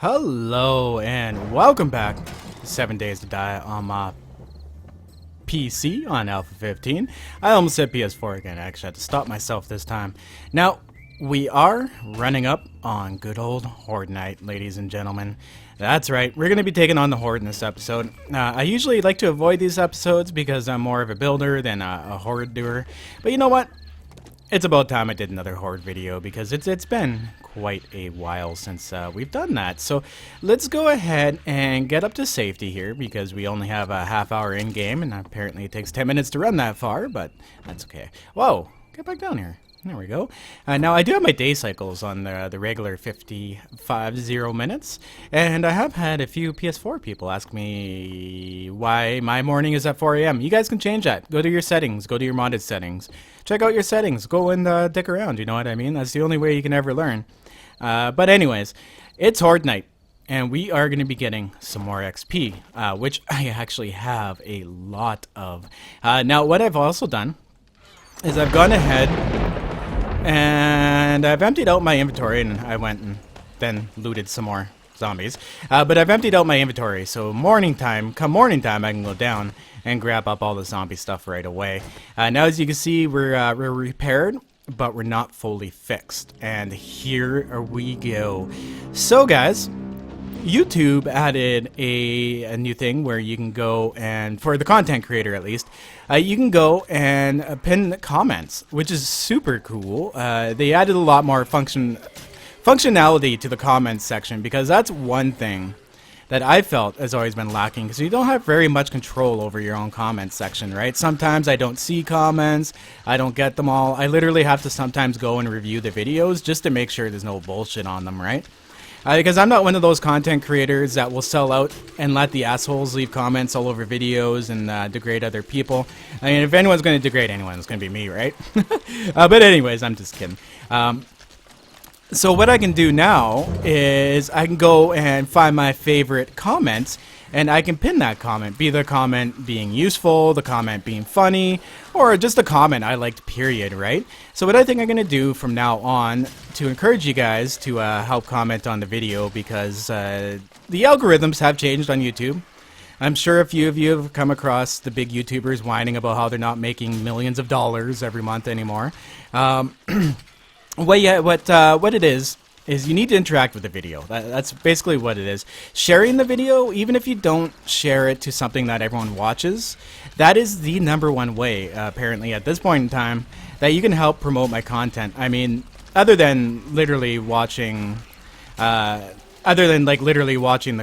Hello and welcome back to 7 Days to Die on my PC on Alpha 15. I almost said PS4 again. I actually had to stop myself this time. Now, we are running up on good old Horde Night, ladies and gentlemen. That's right, we're going to be taking on the Horde in this episode. I usually like to avoid these episodes because I'm more of a builder than a Horde doer. But you know what? It's about time I did another Horde video because it's been quite a while since we've done that. So let's go ahead and get up to safety here because we only have a half hour in game and apparently it takes 10 minutes to run that far, but that's okay. Whoa, get back down here. There we go. Now I do have my day cycles on the regular 0 minutes, and I have had a few PS4 people ask me why my morning is at 4 a.m. You guys can change that. Go to your settings. Go to your modded settings. Check out your settings. Go and dick around. You know what I mean? That's the only way you can ever learn. But anyways, it's Horde Night, and we are going to be getting some more XP, which I actually have a lot of. Now, what I've also done is I've gone ahead and I've emptied out my inventory, and I went and then looted some more zombies. But I've emptied out my inventory, so come morning time, I can go down and grab up all the zombie stuff right away. Now, as you can see, we're repaired, but we're not fully fixed. And here we go. So, guys, YouTube added a new thing where you can go and, for the content creator at least, you can go and pin comments, which is super cool. They added a lot more functionality to the comments section because that's one thing that I felt has always been lacking because you don't have very much control over your own comments section, right? Sometimes I don't see comments, I don't get them all. I literally have to sometimes go and review the videos just to make sure there's no bullshit on them, right? Because I'm not one of those content creators that will sell out and let the assholes leave comments all over videos and degrade other people. I mean, if anyone's going to degrade anyone, it's going to be me, right? But anyways, I'm just kidding. So what I can do now is I can go and find my favorite comments and I can pin that comment, be the comment being useful, the comment being funny, or just a comment I liked, period, right? So what I think I'm going to do from now on to encourage you guys to help comment on the video because the algorithms have changed on YouTube. I'm sure a few of you have come across the big YouTubers whining about how they're not making millions of dollars every month anymore. What it is you need to interact with the video. That's basically what it is. Sharing the video, even if you don't share it to something that everyone watches, that is the #1 way, apparently at this point in time, that you can help promote my content. I mean, other than literally watching the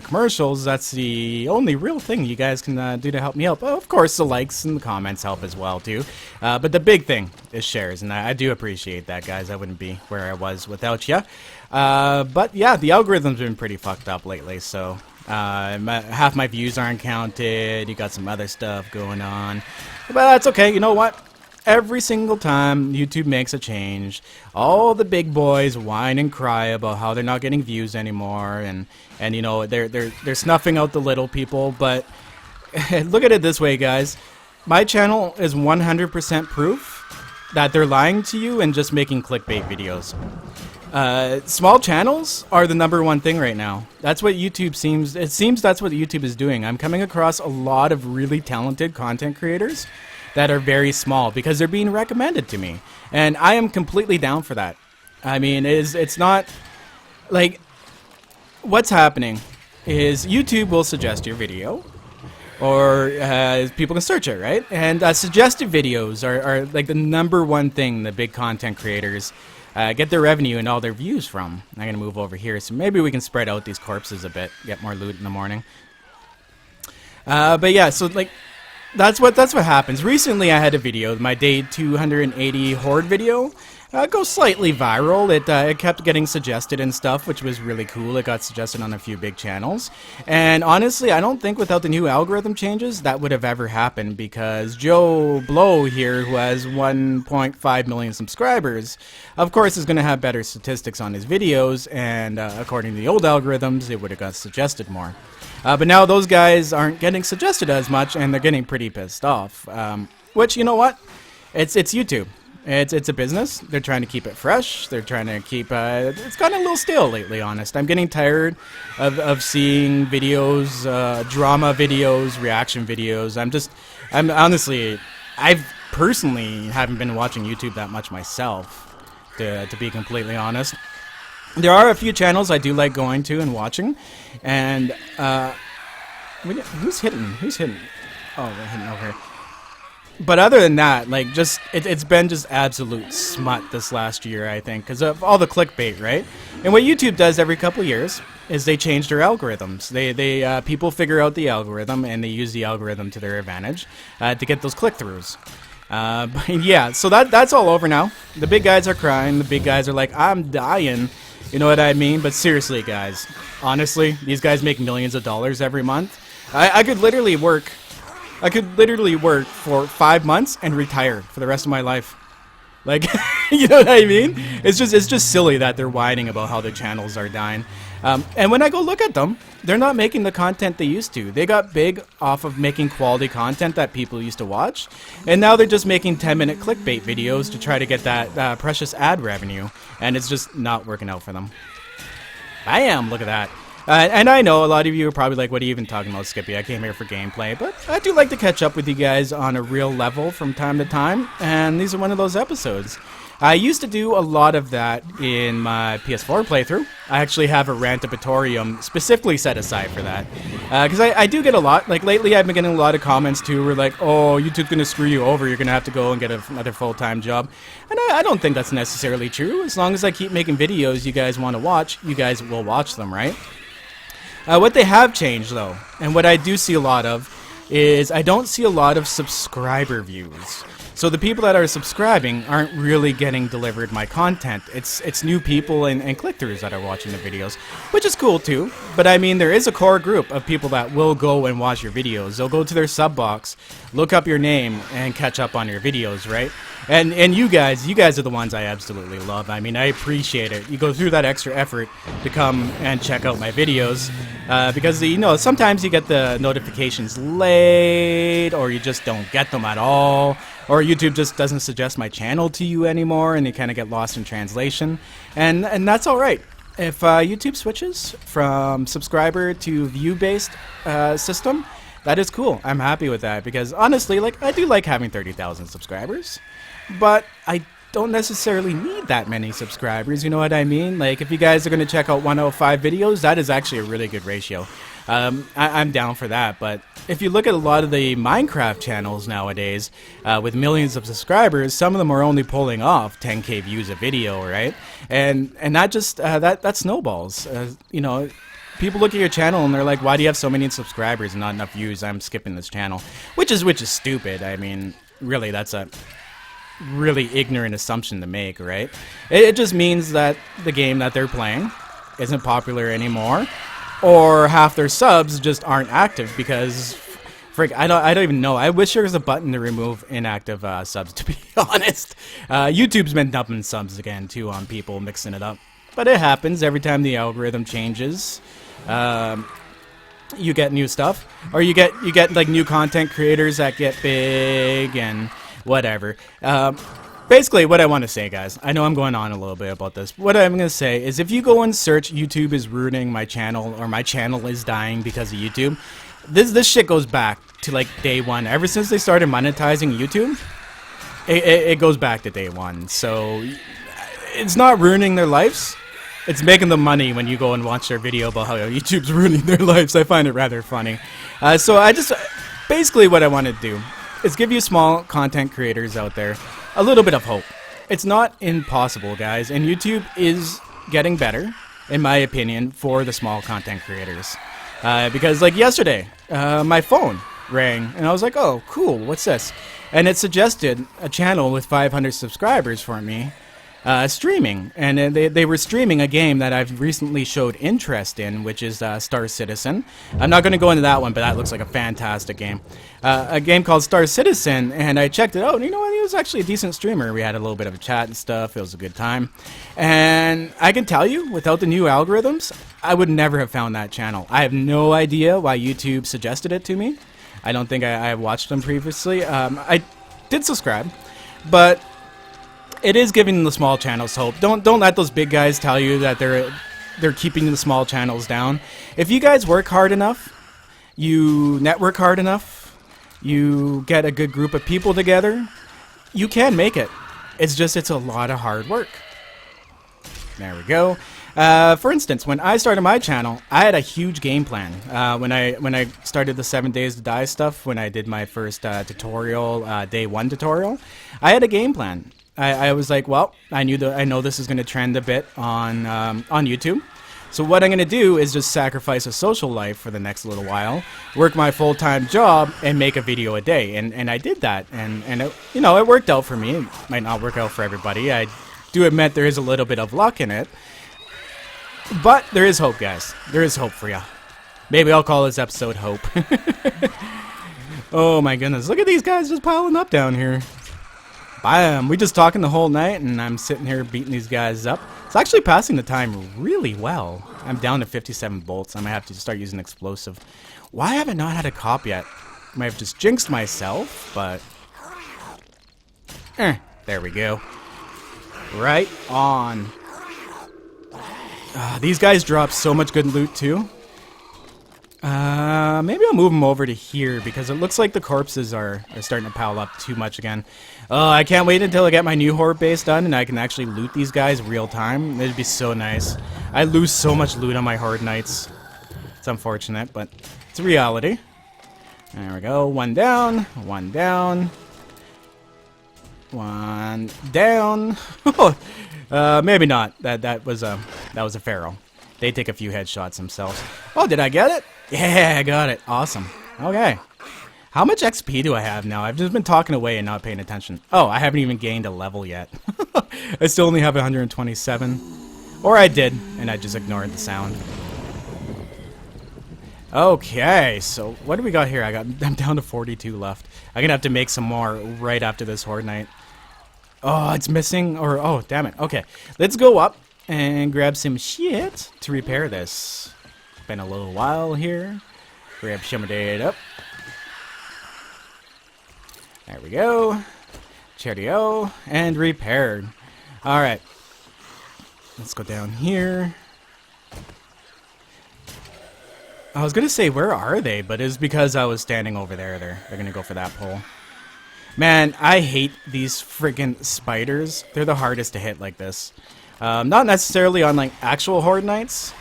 commercials, that's the only real thing you guys can do to help me out. Well, of course, the likes and the comments help as well, too. But the big thing is shares, and I do appreciate that, guys. I wouldn't be where I was without you. But yeah, the algorithm's been pretty fucked up lately, so half my views aren't counted. You got some other stuff going on. But that's okay. You know what? Every single time YouTube makes a change, all the big boys whine and cry about how they're not getting views anymore, and you know they're snuffing out the little people. But look at it this way, guys. My channel is 100% proof that they're lying to you and just making clickbait videos. Small channels are the #1 thing right now. That's what YouTube seems. It seems that's what YouTube is doing. I'm coming across a lot of really talented content creators that are very small because they're being recommended to me, and I am completely down for that. I mean, it's not like what's happening is YouTube will suggest your video, or people can search it, right? And suggested videos are like the #1 thing the big content creators get their revenue and all their views from. I'm gonna move over here, so maybe we can spread out these corpses a bit, get more loot in the morning. But yeah, so like. That's what happens. Recently, I had a video, my day 280 Horde video, go slightly viral. It kept getting suggested and stuff, which was really cool. It got suggested on a few big channels. And honestly, I don't think without the new algorithm changes, that would have ever happened because Joe Blow here, who has 1.5 million subscribers, of course is going to have better statistics on his videos, and according to the old algorithms, it would have got suggested more. But now those guys aren't getting suggested as much, and they're getting pretty pissed off. Which, you know what? It's YouTube. It's a business. They're trying to keep it fresh. They're trying to keep it's gotten a little stale lately, honest. I'm getting tired of seeing videos, drama videos, reaction videos. I'm honestly, I've personally haven't been watching YouTube that much myself, to be completely honest. There are a few channels I do like going to and watching, and who's hitting? Who's hitting? Oh, they're hitting over here. But other than that, like, just it's been just absolute smut this last year, I think, because of all the clickbait, right? And what YouTube does every couple of years is they change their algorithms. They people figure out the algorithm and they use the algorithm to their advantage to get those click-throughs. But yeah, so that's all over now. The big guys are crying. The big guys are like, I'm dying. You know what I mean? But seriously, guys, honestly, these guys make millions of dollars every month. I could literally work for 5 months and retire for the rest of my life. Like, you know what I mean? It's just silly that they're whining about how their channels are dying. And when I go look at them, they're not making the content they used to. They got big off of making quality content that people used to watch, and now they're just making 10-minute clickbait videos to try to get that precious ad revenue, and it's just not working out for them. Look at that. And I know a lot of you are probably like, what are you even talking about, Skippy? I came here for gameplay, but I do like to catch up with you guys on a real level from time to time, and these are one of those episodes. I used to do a lot of that in my PS4 playthrough. I actually have a Rantapatorium specifically set aside for that. Because I do get a lot. Like, lately I've been getting a lot of comments, too, where like, oh, YouTube's going to screw you over. You're going to have to go and get another full-time job. And I don't think that's necessarily true. As long as I keep making videos you guys want to watch, you guys will watch them, right? What they have changed, though, and what I do see a lot of, is I don't see a lot of subscriber views. So the people that are subscribing aren't really getting delivered my content. It's new people and click-throughs that are watching the videos, which is cool too. But I mean, there is a core group of people that will go and watch your videos. They'll go to their sub box, look up your name, and catch up on your videos, right? And you guys are the ones I absolutely love. I mean, I appreciate it. You go through that extra effort to come and check out my videos because, you know, sometimes you get the notifications late, or you just don't get them at all. Or YouTube just doesn't suggest my channel to you anymore, and you kind of get lost in translation. And that's all right. If YouTube switches from subscriber to view-based system, that is cool. I'm happy with that because, honestly, like, I do like having 30,000 subscribers, but I don't necessarily need that many subscribers, you know what I mean? Like, if you guys are going to check out 105 videos, that is actually a really good ratio. I'm down for that, but if you look at a lot of the Minecraft channels nowadays, with millions of subscribers, some of them are only pulling off 10k views a video, right? And that just, that snowballs. You know, people look at your channel and they're like, why do you have so many subscribers and not enough views? I'm skipping this channel. Which is stupid. I mean, really, that's a really ignorant assumption to make, right? It just means that the game that they're playing isn't popular anymore, or half their subs just aren't active because, frick, I don't even know. I wish there was a button to remove inactive subs, to be honest. YouTube's been dumping subs again too on people, mixing it up, but it happens every time the algorithm changes. You get new stuff, or you get like new content creators that get big and whatever. Basically, what I want to say, guys, I know I'm going on a little bit about this. What I'm going to say is if you go and search YouTube is ruining my channel, or my channel is dying because of YouTube, this shit goes back to like day one. Ever since they started monetizing YouTube, it goes back to day one. So it's not ruining their lives. It's making them money when you go and watch their video about how YouTube's ruining their lives. I find it rather funny. So I just, basically what I want to do is give you small content creators out there a little bit of hope. It's not impossible, guys, and YouTube is getting better, in my opinion, for the small content creators. Because, like, yesterday, my phone rang, and I was like, oh, cool, what's this? And it suggested a channel with 500 subscribers for me, streaming. And they were streaming a game that I've recently showed interest in, which is Star Citizen. I'm not going to go into that one, but that looks like a fantastic game. A game called Star Citizen, and I checked it out, and you know what, he was actually a decent streamer. We had a little bit of a chat and stuff. It was a good time. And I can tell you, without the new algorithms, I would never have found that channel. I have no idea why YouTube suggested it to me. I don't think I watched them previously. I did subscribe, but it is giving the small channels hope. Don't let those big guys tell you that they're keeping the small channels down. If you guys work hard enough, you network hard enough, you get a good group of people together, you can make it. It's just, it's a lot of hard work. There we go. For instance, when I started my channel, I had a huge game plan. When I started the 7 Days to Die stuff, when I did my first tutorial, day 1 tutorial, I had a game plan. I was like, well, I know this is going to trend a bit on YouTube. So what I'm going to do is just sacrifice a social life for the next little while, work my full-time job, and make a video a day. And I did that, and it, you know, it worked out for me. It might not work out for everybody. I do admit there is a little bit of luck in it. But there is hope, guys. There is hope for you. Maybe I'll call this episode Hope. Oh my goodness. Look at these guys just piling up down here. Bam. We just talking the whole night, and I'm sitting here beating these guys up. It's actually passing the time really well. I'm down to 57 bolts. I might have to start using explosive. Why have I not had a cop yet? I might have just jinxed myself, but... there we go. Right on. These guys drop so much good loot too. Maybe I'll move them over to here because it looks like the corpses are starting to pile up too much again. I can't wait until I get my new horde base done and I can actually loot these guys real time. It'd be so nice. I lose so much loot on my horde nights. It's unfortunate, but it's a reality. There we go. One down. One down. One down. Maybe not. That was a pharaoh. They take a few headshots themselves. Oh, did I get it? Yeah, I got it. Awesome. Okay. How much XP do I have now? I've just been talking away and not paying attention. Oh, I haven't even gained a level yet. I still only have 127. Or I did, and I just ignored the sound. Okay, so what do we got here? I'm down to 42 left. I'm gonna have to make some more right after this horde night. Oh, it's missing, or, oh, damn it. Okay, let's go up and grab some shit to repair this. Been a little while here. Grab some of that up. There we go. Cheerio. And repaired. Alright. Let's go down here. I was gonna say, where are they? But it's because I was standing over there. They're gonna go for that pole. Man, I hate these friggin' spiders. They're the hardest to hit like this. Not necessarily on like actual horde nights,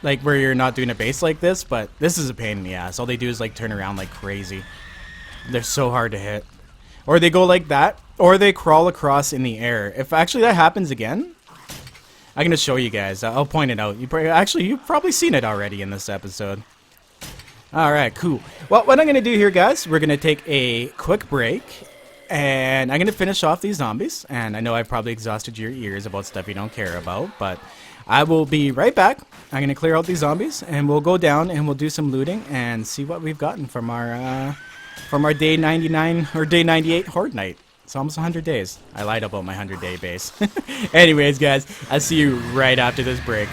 like where you're not doing a base like this, but this is a pain in the ass. All they do is like turn around like crazy. They're so hard to hit. Or they go like that, or they crawl across in the air. If actually that happens again, I'm gonna show you guys. I'll point it out. You've probably seen it already in this episode. Alright, cool. Well, what I'm gonna do here, guys, we're gonna take a quick break. And I'm going to finish off these zombies. And I know I've probably exhausted your ears about stuff you don't care about. But I will be right back. I'm going to clear out these zombies. And we'll go down and we'll do some looting. And see what we've gotten from our day 99 or day 98 horde night. It's almost 100 days. I lied about my 100-day base. Anyways, guys. I'll see you right after this break.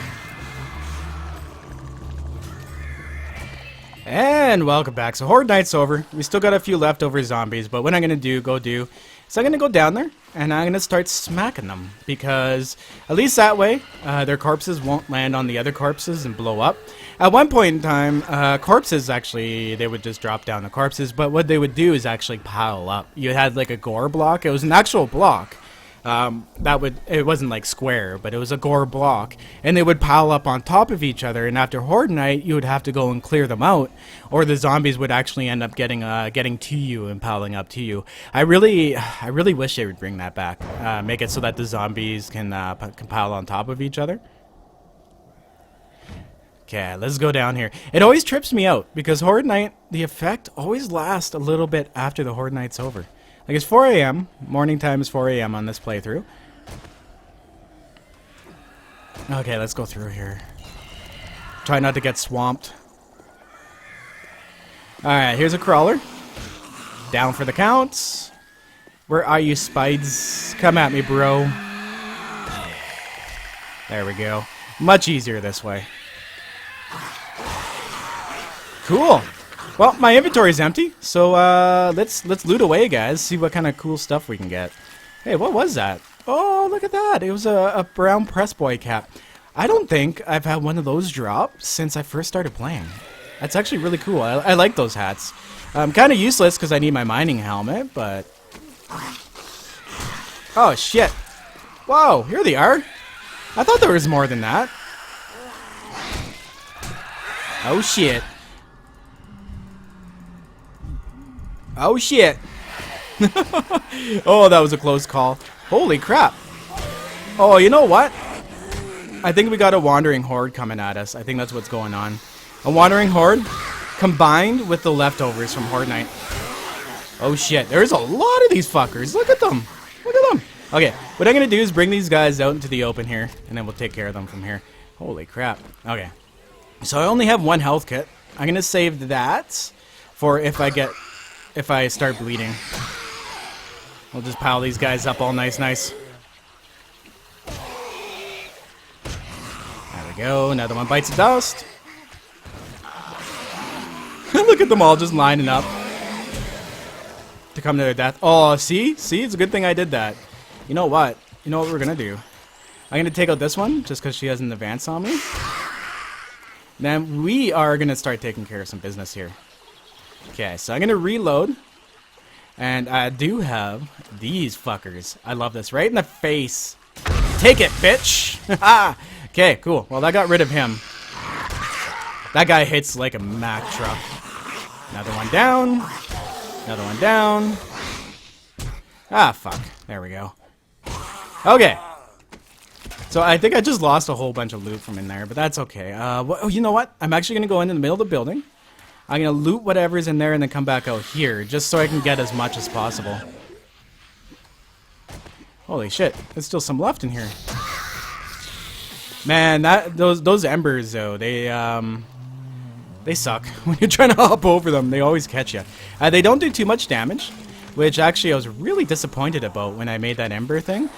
And welcome back. So horde night's over. We still got a few leftover zombies, but what I'm gonna do is I'm gonna go down there and I'm gonna start smacking them, because at least that way their corpses won't land on the other corpses and blow up. At one point in time, corpses actually, they would just drop down the corpses, but what they would do is actually pile up. You had like a gore block. It was an actual block. It wasn't like square, but it was a gore block, and they would pile up on top of each other, and after horde night you would have to go and clear them out, or the zombies would actually end up getting to you and piling up to you. I really wish they would bring that back, make it so that the zombies can pile on top of each other. Okay, let's go down here. It always trips me out because horde night, the effect always lasts a little bit after the horde night's over. Like, it's 4 a.m. Morning time is 4 a.m. on this playthrough. Okay, let's go through here. Try not to get swamped. Alright, here's a crawler. Down for the counts. Where are you, Spides? Come at me, bro. There we go. Much easier this way. Cool. Well, my inventory's empty, so let's loot away, guys. See what kind of cool stuff we can get. Hey, what was that? Oh, look at that. It was a brown press boy cap. I don't think I've had one of those drop since I first started playing. That's actually really cool. I like those hats. Kind of useless because I need my mining helmet, but... Oh, shit. Whoa, here they are. I thought there was more than that. Oh, shit. Oh, shit. Oh, that was a close call. Holy crap. Oh, you know what? I think we got a wandering horde coming at us. I think that's what's going on. A wandering horde combined with the leftovers from Horde Night. Oh shit, there's a lot of these fuckers. Look at them. Look at them. Okay, what I'm gonna do is bring these guys out into the open here, and then we'll take care of them from here. Holy crap. Okay. So I only have one health kit. I'm gonna save that for if I start bleeding. We'll just pile these guys up all nice. There we go. Another one bites the dust. Look at them all just lining up to come to their death. Oh, see? See? It's a good thing I did that. You know what? You know what we're going to do? I'm going to take out this one just because she has an advance on me. Then we are going to start taking care of some business here. Okay, so I'm going to reload. And I do have these fuckers. I love this. Right in the face. Take it, bitch! Okay, cool. Well, that got rid of him. That guy hits like a Mack truck. Another one down. Another one down. Ah, fuck. There we go. Okay. So I think I just lost a whole bunch of loot from in there, but that's okay. Oh, you know what? I'm actually going to go into the middle of the building. I'm going to loot whatever's in there and then come back out here, just so I can get as much as possible. Holy shit. There's still some left in here. Man, those embers, though, they suck. When you're trying to hop over them, they always catch you. They don't do too much damage, which actually I was really disappointed about when I made that ember thing.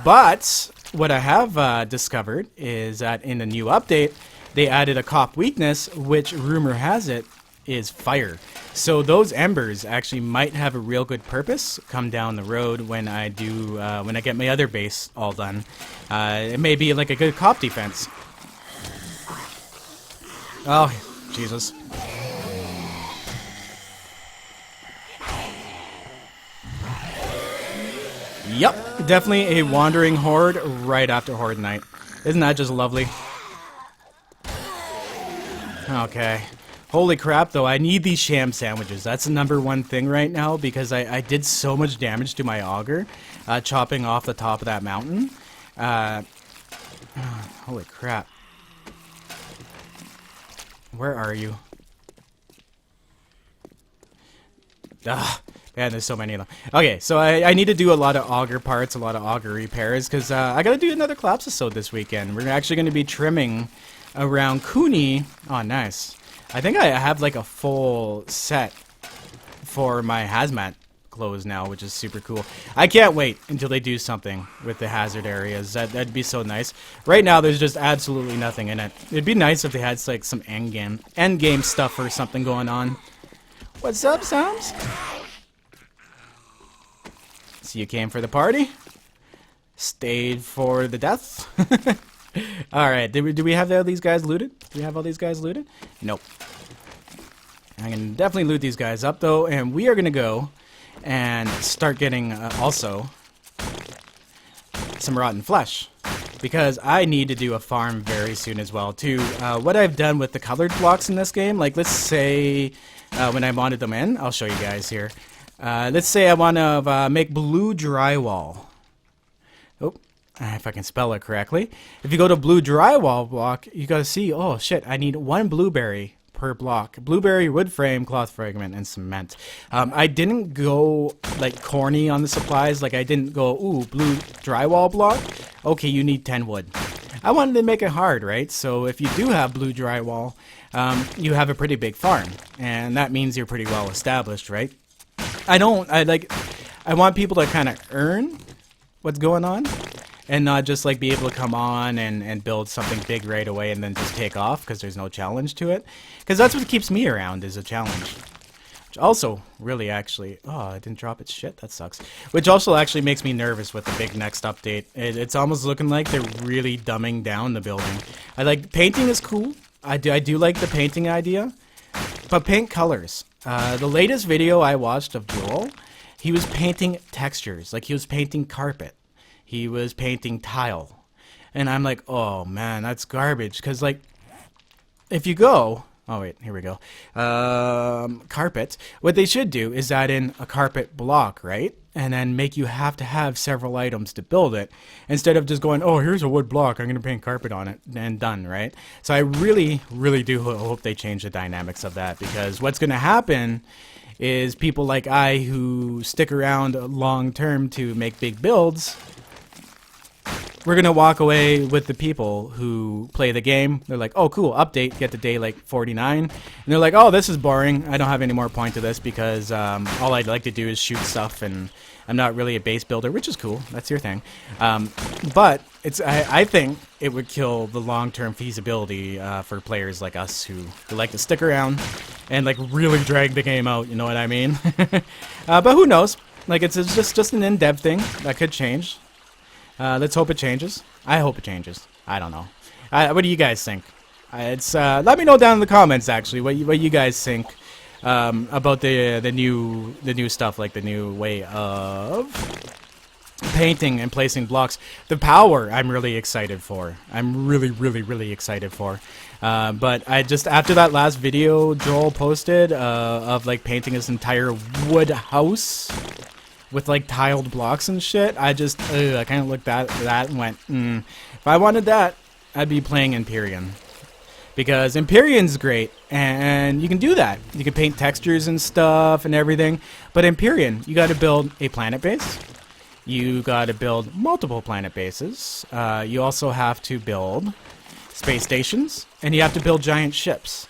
But what I have discovered is that in the new update, they added a cop weakness, which rumor has it is fire. So those embers actually might have a real good purpose come down the road when I do when I get my other base all done. It may be like a good cop defense. Oh, Jesus. Yep, definitely a wandering horde right after Horde Night. Isn't that just lovely? Okay. Holy crap, though, I need these sham sandwiches. That's the #1 thing right now because I did so much damage to my auger chopping off the top of that mountain. Holy crap. Where are you? Ugh. Man, there's so many of them. Okay, so I need to do a lot of auger parts, a lot of auger repairs, because I got to do another collapse episode this weekend. We're actually going to be trimming around Cooney. Oh, nice. I think I have like a full set for my hazmat clothes now, which is super cool. I can't wait until they do something with the hazard areas. That'd be so nice. Right now, there's just absolutely nothing in it. It'd be nice if they had like some end game stuff or something going on. What's up, Soms? So you came for the party? Stayed for the death? Alright, do we have all these guys looted? Do we have all these guys looted? Nope. I can definitely loot these guys up, though, and we are going to go and start getting, also, some rotten flesh. Because I need to do a farm very soon as well, too. What I've done with the colored blocks in this game, like, let's say, when I modded them in, I'll show you guys here. Let's say I want to make blue drywall. Oh, if I can spell it correctly. If you go to blue drywall block, you gotta see, oh shit, I need 1 blueberry per block. Blueberry, wood frame, cloth fragment, and cement. I didn't go like corny on the supplies. Like I didn't go, ooh, blue drywall block. Okay, you need 10 wood. I wanted to make it hard, right? So if you do have blue drywall, you have a pretty big farm. And that means you're pretty well established, right? I want people to kind of earn what's going on and not just like be able to come on and build something big right away and then just take off because there's no challenge to it. Because that's what keeps me around is a challenge. Which also really actually, oh, I didn't drop its shit. That sucks. Which also actually makes me nervous with the big next update. It's almost looking like they're really dumbing down the building. I like painting is cool. I do like the painting idea, but paint colors. The latest video I watched of Joel, he was painting textures. Like he was painting carpet. He was painting tile. And I'm like, oh man, that's garbage. Because like, if you go, oh wait, here we go. Carpet. What they should do is add in a carpet block, right? And then make you have to have several items to build it. Instead of just going, oh, here's a wood block, I'm going to paint carpet on it, and done, right? So I really, really do hope they change the dynamics of that. Because what's going to happen is people like I who stick around long term to make big builds, we're going to walk away with the people who play the game. They're like, oh, cool, update, get to day like 49. And they're like, oh, this is boring. I don't have any more point to this because all I'd like to do is shoot stuff and I'm not really a base builder, which is cool. That's your thing. But I think it would kill the long-term feasibility for players like us who like to stick around and like really drag the game out, you know what I mean? But who knows? Like it's just an in-dev thing that could change. Let's hope it changes. I hope it changes. I don't know. What do you guys think? Let me know down in the comments actually what you guys think about the new stuff, like the new way of painting and placing blocks. The power I'm really excited for. I'm really excited for. But I just, after that last video Joel posted of like painting his entire wood house with like tiled blocks and shit, I kind of looked at that and went, if I wanted that, I'd be playing Empyrean. Because Empyrean's great, and you can do that. You can paint textures and stuff and everything, but Empyrean, you gotta build a planet base. You gotta build multiple planet bases. You also have to build space stations, and you have to build giant ships.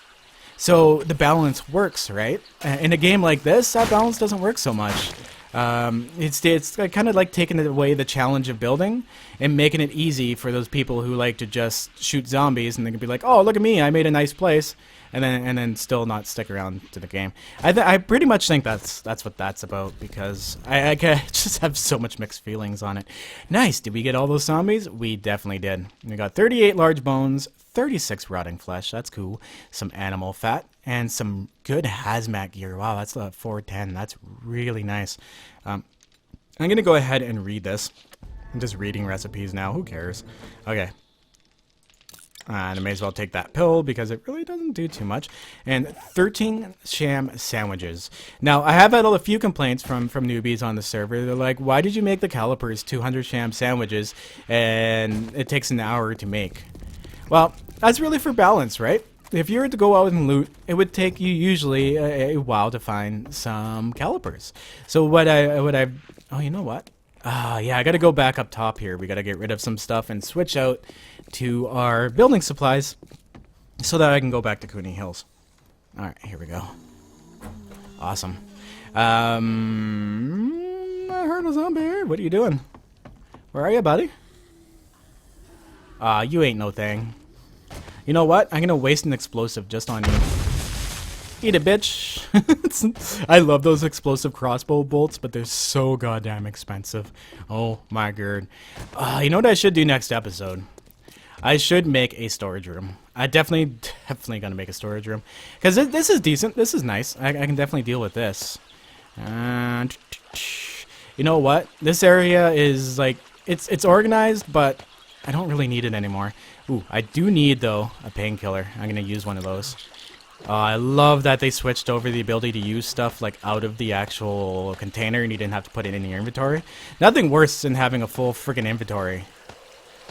So the balance works, right? In a game like this, that balance doesn't work so much. It's kind of like taking away the challenge of building and making it easy for those people who like to just shoot zombies and they can be like, oh, look at me, I made a nice place, and then still not stick around to the game. I pretty much think that's what that's about, because I just have so much mixed feelings on it. Nice, did we get all those zombies? We definitely did. We got 38 large bones, 36 rotting flesh, that's cool, some animal fat, and some good hazmat gear. Wow, that's 410. That's really nice. I'm going to go ahead and read this. I'm just reading recipes now. Who cares? Okay. And I may as well take that pill because it really doesn't do too much. And 13 sham sandwiches. Now, I have had a few complaints from newbies on the server. They're like, why did you make the calipers 200 sham sandwiches and it takes an hour to make? Well, that's really for balance, right? If you were to go out and loot, it would take you usually a while to find some calipers. So what I've, oh, you know what? Yeah, I gotta go back up top here. We gotta get rid of some stuff and switch out to our building supplies so that I can go back to Cooney Hills. Alright, here we go. Awesome. I heard a zombie here. What are you doing? Where are you, buddy? You ain't no thing. You know what? I'm gonna waste an explosive just on you. Eat it, bitch. I love those explosive crossbow bolts, but they're so goddamn expensive. Oh my god. You know what I should do next episode? I should make a storage room. I definitely gonna make a storage room. Because this is decent. This is nice. I can definitely deal with this. You know what? This area is like, it's organized, but I don't really need it anymore. Ooh, I do need, though, a painkiller. I'm going to use one of those. I love that they switched over the ability to use stuff, like, out of the actual container and you didn't have to put it in your inventory. Nothing worse than having a full freaking inventory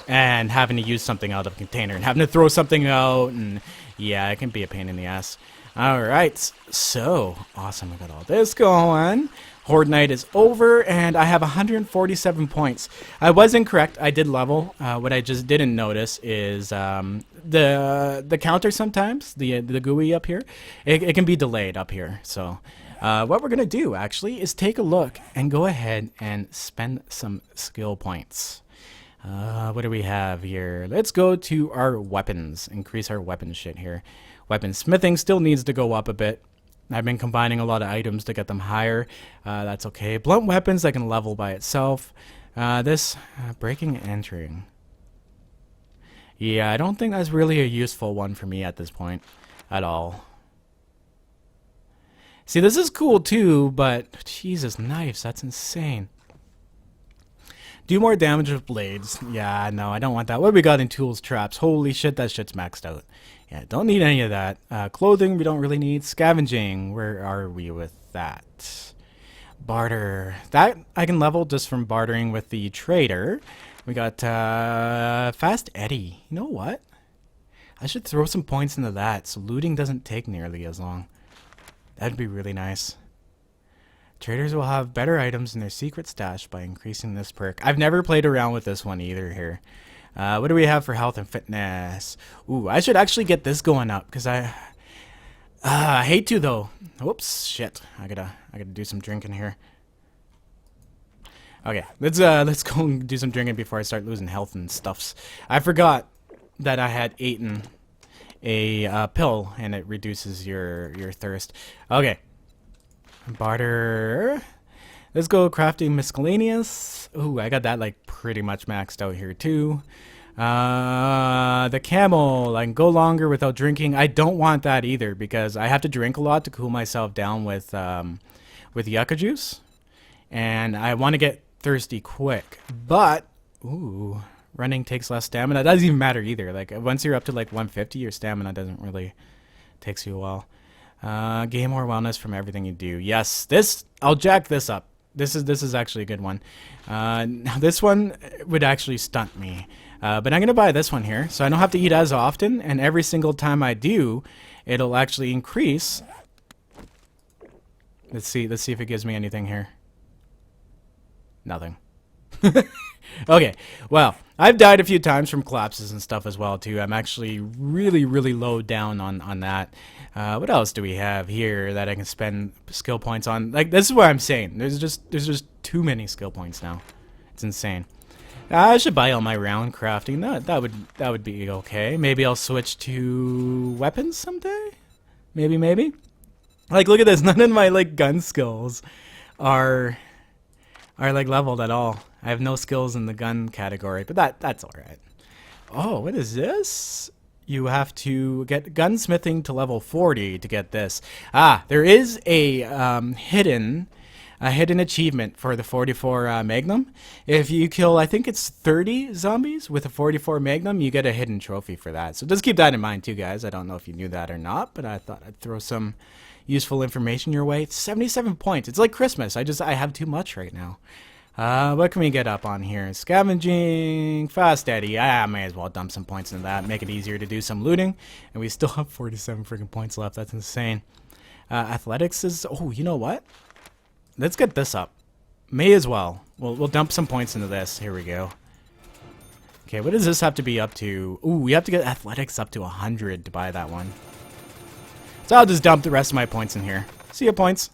and having to use something out of a container and having to throw something out, and yeah, it can be a pain in the ass. Alright, so, awesome, we got all this going. Horde night is over, and I have 147 points. I was incorrect. I did level. What I just didn't notice is the counter sometimes, the GUI up here, it can be delayed up here. So what we're going to do, actually, is take a look and go ahead and spend some skill points. What do we have here? Let's go to our weapons. Increase our weapon shit here. Weapon smithing still needs to go up a bit. I've been combining a lot of items to get them higher. That's okay. Blunt weapons that can level by itself. This breaking and entering. Yeah, I don't think that's really a useful one for me at this point at all. See, this is cool too, but Jesus, knives, that's insane. Do more damage with blades. Yeah, no, I don't want that. What we got in tools, traps? Holy shit, that shit's maxed out. Yeah, don't need any of that. Clothing, we don't really need. Scavenging, where are we with that? Barter. That I can level just from bartering with the trader. We got Fast Eddie. You know what? I should throw some points into that so looting doesn't take nearly as long. That'd be really nice. Traders will have better items in their secret stash by increasing this perk. I've never played around with this one either here. What do we have for health and fitness? Ooh, I should actually get this going up because I hate to though. Whoops, shit. I gotta do some drinking here. Okay, let's go and do some drinking before I start losing health and stuffs. I forgot that I had eaten a pill and it reduces your thirst. Okay. Barter. Let's go crafting miscellaneous. Ooh, I got that like pretty much maxed out here too. The camel. I can go longer without drinking. I don't want that either because I have to drink a lot to cool myself down with yucca juice. And I want to get thirsty quick. But, ooh, running takes less stamina. That doesn't even matter either. Like once you're up to like 150, your stamina doesn't really takes you a while. Gain more wellness from everything you do. Yes, I'll jack this up. This is actually a good one. This one would actually stunt me. But I'm gonna buy this one here, so I don't have to eat as often, and every single time I do, it'll actually increase. Let's see if it gives me anything here. Nothing. Okay, well, I've died a few times from collapses and stuff as well too. I'm actually really low down on that. What else do we have here that I can spend skill points on? Like, this is what I'm saying. There's just too many skill points now. It's insane. I should buy all my round crafting. That would be okay. Maybe I'll switch to weapons someday. Maybe. Like, look at this. None of my like gun skills are like leveled at all. I have no skills in the gun category, but that's all right. Oh, what is this? You have to get gunsmithing to level 40 to get this. There is a hidden achievement for the 44 Magnum. If you kill, I think it's 30 zombies with a 44 Magnum, you get a hidden trophy for that. So just keep that in mind too, guys. I don't know if you knew that or not, but I thought I'd throw some useful information your way. It's 77 points. It's like Christmas. I have too much right now. What can we get up on here? Scavenging, Fast Eddie. I may as well dump some points into that, make it easier to do some looting. And we still have 47 freaking points left. That's insane. Athletics is, oh, you know what? Let's get this up. May as well. We'll dump some points into this. Here we go. Okay, what does this have to be up to? Ooh, we have to get athletics up to 100 to buy that one. So I'll just dump the rest of my points in here. See ya, points.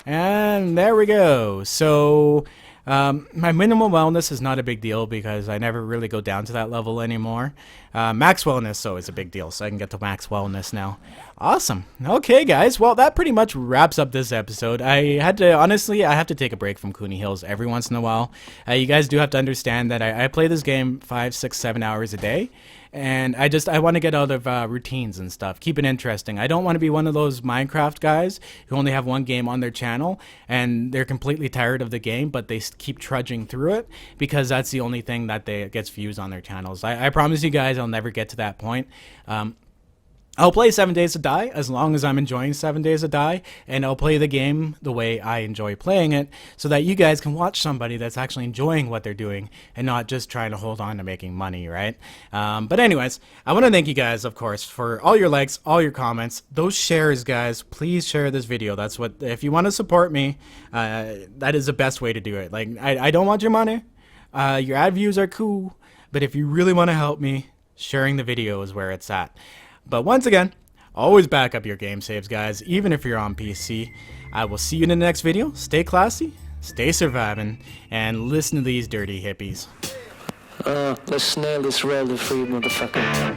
And there we go. So my minimal wellness is not a big deal because I never really go down to that level anymore. Max wellness, though, is a big deal, so I can get to max wellness now. Awesome. Okay, guys. Well, that pretty much wraps up this episode. Honestly, I have to take a break from Cooney Hills every once in a while. You guys do have to understand that I play this game 5, 6, 7 hours a day. And I want to get out of routines and stuff. Keep it interesting. I don't want to be one of those Minecraft guys who only have one game on their channel and they're completely tired of the game, but they keep trudging through it because that's the only thing that gets views on their channels. I promise you guys I'll never get to that point. I'll play 7 Days to Die as long as I'm enjoying 7 Days to Die, and I'll play the game the way I enjoy playing it so that you guys can watch somebody that's actually enjoying what they're doing and not just trying to hold on to making money, right? But anyways, I want to thank you guys, of course, for all your likes, all your comments, those shares, guys. Please share this video. That's what, if you want to support me, that is the best way to do it. Like, I don't want your money. Your ad views are cool, but if you really want to help me, sharing the video is where it's at. But once again, always back up your game saves, guys, even if you're on PC. I will see you in the next video. Stay classy, stay surviving, and listen to these dirty hippies. Let's nail this rail to free, motherfucker.